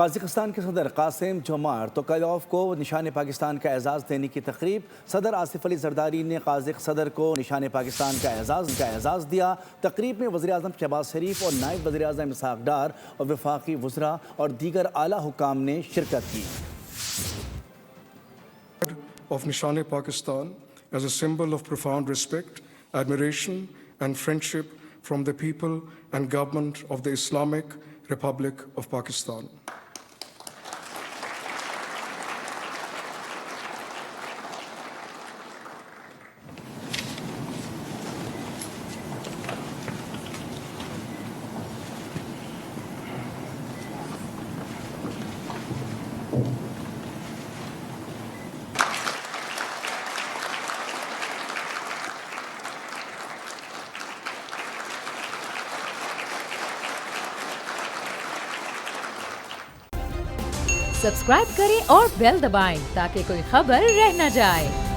Kazakhstan के सदर कासिम जोमार्त तोकायोव को निशान पाकिस्तान का एजाज़ देने की तकरीब। सदर आसिफ अली जरदारी ने काज़ाक सदर को निशान पाकिस्तान का एजाज़ दिया। तकरीब में वज़ीर-ए-आज़म शहबाज शरीफ और नायब वज़ीर-ए-आज़म इसहाक़ डार और वफाकी वज़रा और दीगर आला हुकाम ने शिरकत की। Of Nishan Pakistan as a symbol of profound respect, admiration and friendship from the people and government of the Islamic Republic of Pakistan. Subscribe करें और बेल दबाएं ताकि कोई खबर रह न जाए।